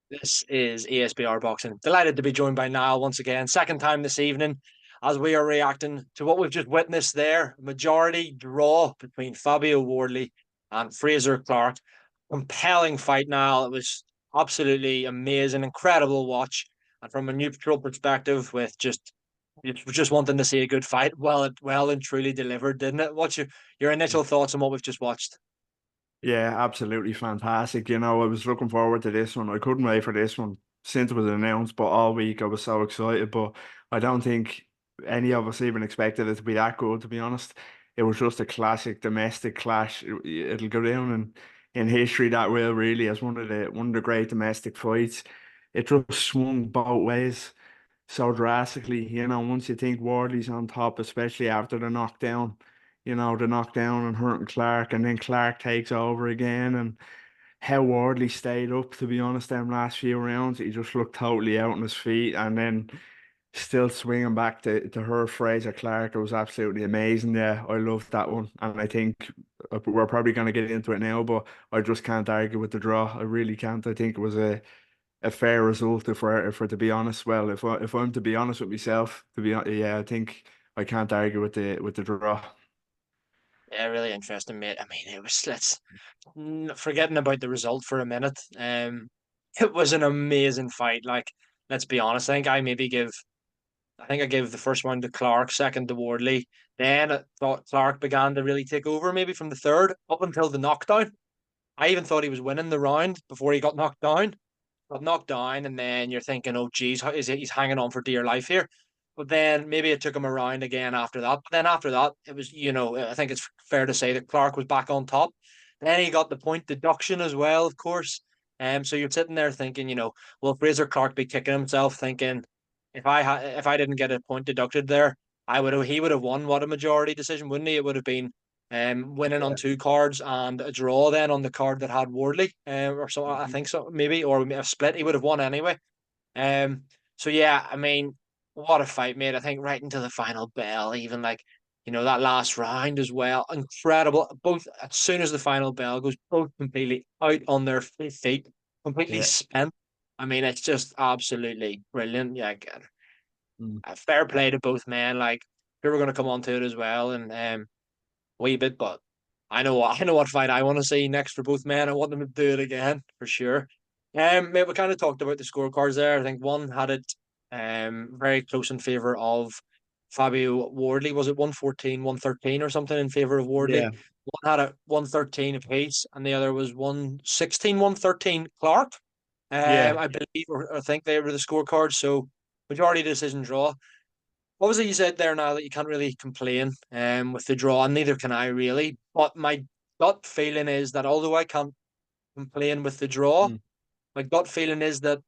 This is ESBR Boxing. Delighted to be joined by Niall once again, second time this evening, as we are reacting to what we've just witnessed there. Majority draw between Fabio Wardley and Frazer Clarke. Compelling fight, Niall. It was absolutely amazing, incredible watch. And from a neutral perspective, with just wanting to see a good fight, well and truly delivered, didn't it? What's your initial thoughts on what we've just watched? Yeah, absolutely fantastic. I was looking forward to this one. I couldn't wait for this one since it was announced, but all week I was so excited. But I don't think any of us even expected it to be that good, to be honest. It was just a classic domestic clash. It'll go down in history, that will, really, as one of the great domestic fights. It just swung both ways so drastically. Once you think Wardley's on top, especially after the knockdown and hurting Clark, and then Clark takes over again, and how Wardley stayed up, to be honest, them last few rounds. He just looked totally out on his feet, and then still swinging back to her Fraser Clark. It was absolutely amazing. Yeah, I loved that one, and I think we're probably going to get into it now, but I just can't argue with the draw. I really can't. I think it was a fair result, if we're to be honest. Well, if I'm to be honest with myself, yeah, I think I can't argue with the draw. Yeah, really interesting, mate. I mean, forgetting about the result for a minute. It was an amazing fight. Like, let's be honest. I think I gave the first one to Clark, second to Wardley. Then I thought Clark began to really take over, maybe from the third up until the knockdown. I even thought he was winning the round before he got knocked down. Got knocked down, and then you're thinking, "Oh, geez, how is it? He's hanging on for dear life here." But then maybe it took him around again after that. But then after that, it was, I think it's fair to say that Clark was back on top. Then he got the point deduction as well, of course. So you're sitting there thinking, will Fraser Clark be kicking himself, thinking, if I didn't get a point deducted there, he would have won what a majority decision, wouldn't he? It would have been winning on two cards and a draw then on the card that had Wardley, or so I Mhm. think so, maybe, or a split. He would have won anyway. Um, so yeah, I mean, what a fight, mate. I think right into the final bell, even like, that last round as well. Incredible. Both, as soon as the final bell goes, both completely out on their feet, completely Yeah. spent. I mean, it's just absolutely brilliant. Yeah, again, Mm. a fair play to both men. Like, we were going to come on to it as well, and wee bit, but I know what fight I want to see next for both men. I want them to do it again for sure. Mate, we kind of talked about the scorecards there. I think one had it very close in favor of Fabio Wardley. Was it 114, 113 or something in favor of Wardley? Yeah. One had it 113 apiece, and the other was 116, 113 Clark. Yeah. I believe, or I think they were the scorecards. So majority decision draw. Obviously, you said there now that you can't really complain with the draw, and neither can I really. But my gut feeling is that although I can't complain with the draw, Mm. my gut feeling is that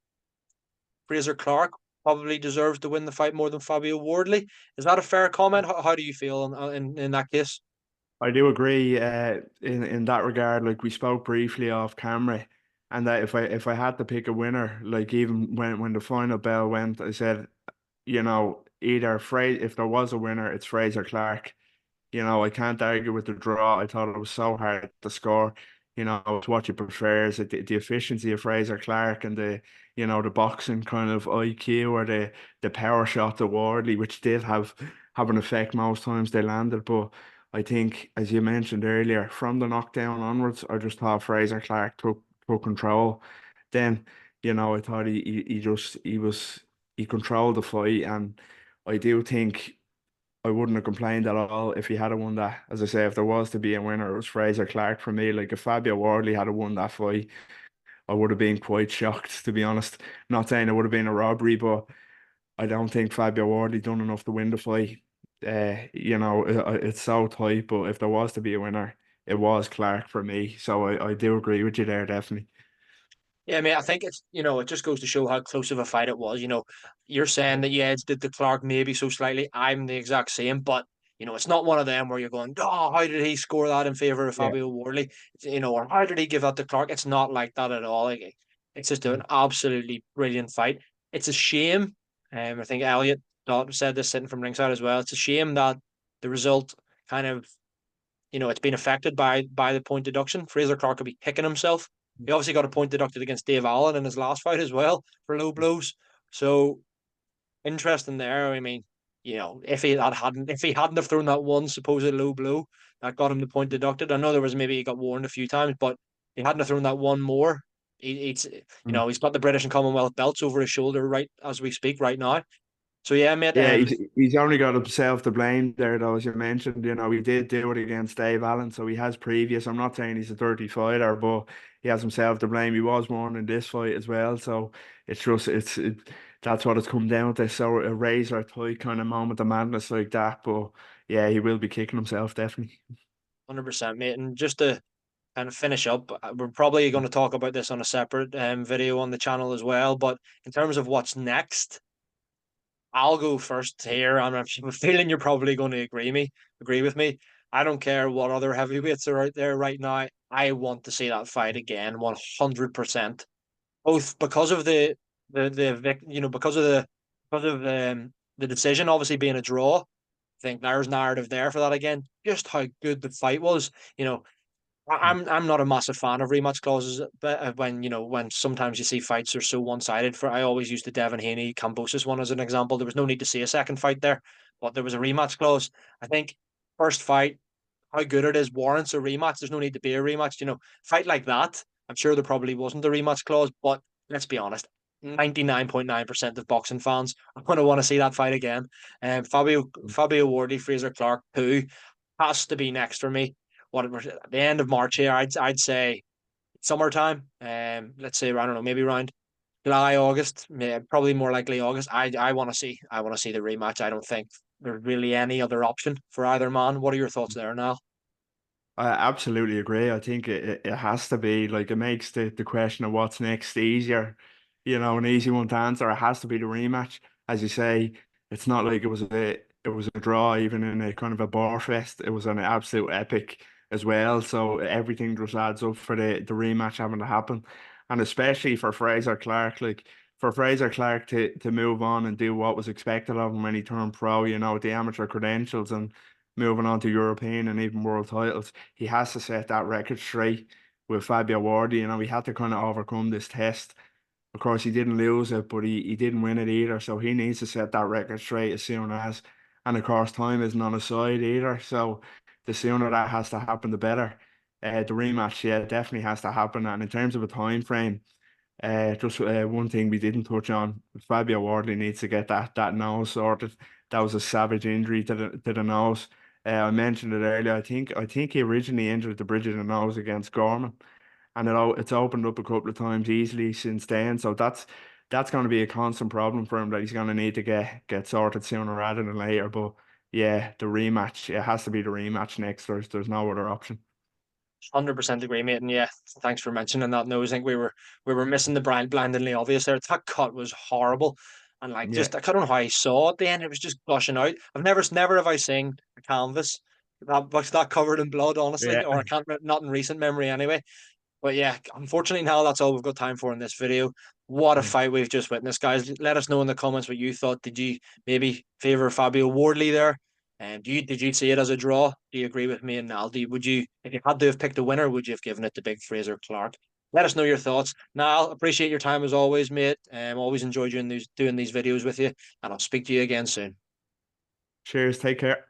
Fraser Clark probably deserves to win the fight more than Fabio Wardley. Is that a fair comment? How do you feel in that case? I do agree in that regard. Like, we spoke briefly off camera, and that if I had to pick a winner, like, even when the final bell went, I said, either if there was a winner, it's Fraser Clark. I can't argue with the draw. I thought it was so hard to score. It's what you prefer. Is it the efficiency of Fraser Clark, and the boxing kind of IQ, or the power shot to Wardley, which did have an effect most times they landed. But I think, as you mentioned earlier, from the knockdown onwards, I just thought Fraser Clark took control. Then, I thought he controlled the fight, and I do think I wouldn't have complained at all if he had won that. As I say, if there was to be a winner, it was Fraser Clark for me. Like, if Fabio Wardley had won that fight, I would have been quite shocked, to be honest. Not saying it would have been a robbery, but I don't think Fabio Wardley done enough to win the fight. It's so tight, but if there was to be a winner, it was Clark for me. So I do agree with you there, definitely. Yeah, I mean, I think it just goes to show how close of a fight it was. You're saying that, yeah, it's did the Clark maybe so slightly. I'm the exact same, but it's not one of them where you're going, oh, how did he score that in favor of Yeah. Fabio Wardley? Or how did he give that to Clark? It's not like that at all. Like, it's just an absolutely brilliant fight. It's a shame. I think Elliot said this sitting from ringside as well. It's a shame that the result kind of, it's been affected by the point deduction. Fraser Clark could be kicking himself He obviously got a point deducted against Dave Allen in his last fight as well for low blows. So interesting there. I mean, if he hadn't have thrown that one supposed low blow that got him the point deducted. I know there was maybe he got warned a few times, but he hadn't have thrown that one more. He's he's got the British and Commonwealth belts over his shoulder right as we speak right now. So yeah, mate. Yeah, he's only got himself to blame there, though, as you mentioned. He did do it against Dave Allen, so he has previous. I'm not saying he's a dirty fighter, but he has himself to blame. He was warned in this fight as well, so it's just that's what it's come down to. So a razor tight kind of moment of madness like that, but yeah, he will be kicking himself definitely. 100%, mate. And just to kind of finish up, we're probably going to talk about this on a separate video on the channel as well. But in terms of what's next, I'll go first here, and I'm feeling you're probably going to agree with me. I don't care what other heavyweights are out there right now. I want to see that fight again, 100%. Both because of because of the decision obviously being a draw. I think there's narrative there for that again. Just how good the fight was. I'm not a massive fan of rematch clauses, but when sometimes you see fights are so one sided. I always use the Devin Haney Cambosis one as an example. There was no need to see a second fight there, but there was a rematch clause. I think first fight, how good it is warrants a rematch. There's no need to be a rematch. Fight like that. I'm sure there probably wasn't a rematch clause, but let's be honest. 99.9% of boxing fans are going to want to see that fight again. And Fabio Wardley, Fraser Clark, who has to be next for me. At the end of March here, I'd say summertime. Let's say I don't know, maybe around July, August, probably more likely August. I want to see the rematch. I don't think there's really any other option for either man. What are your thoughts there now? I absolutely agree. I think it has to be like it makes the question of what's next easier, an easy one to answer. It has to be the rematch. As you say, it's not like it was a draw even in a kind of a bar fest. It was an absolute epic as well. So everything just adds up for the rematch having to happen. And especially for Fraser Clark, like for Fraser Clark to move on and do what was expected of him when he turned pro, the amateur credentials and moving on to European and even world titles, he has to set that record straight with Fabio Wardi. He had to kind of overcome this test. Of course, he didn't lose it, but he didn't win it either. So he needs to set that record straight as soon as. And of course, time isn't on his side either. So the sooner that has to happen, the better. The rematch, yeah, definitely has to happen. And in terms of a time frame, just one thing we didn't touch on, Fabio Wardley needs to get that nose sorted. That was a savage injury to the nose. I mentioned it earlier. I think he originally injured the bridge of the nose against Gorman, and it's opened up a couple of times easily since then. So that's going to be a constant problem for him that he's going to need to get sorted sooner rather than later. But yeah, the rematch, it has to be the rematch next. There's no other option. 100% agree, mate. And yeah, thanks for mentioning that. No, I think we were missing the blindingly obvious there. That cut was horrible, and like Yeah, just I don't know how I saw at the end. It was just gushing out. Never have I seen a canvas that was that covered in blood, honestly, yeah. or I can't not in recent memory anyway. But yeah, unfortunately now that's all we've got time for in this video. What a fight we've just witnessed, guys. Let us know in the comments what you thought. Did you maybe favour Fabio Wardley there? And did you see it as a draw? Do you agree with me and Aldi? Would you, if you had to have picked a winner, would you have given it to Big Fraser Clark? Let us know your thoughts. Now, appreciate your time as always, mate. Always enjoyed doing these videos with you, and I'll speak to you again soon. Cheers. Take care.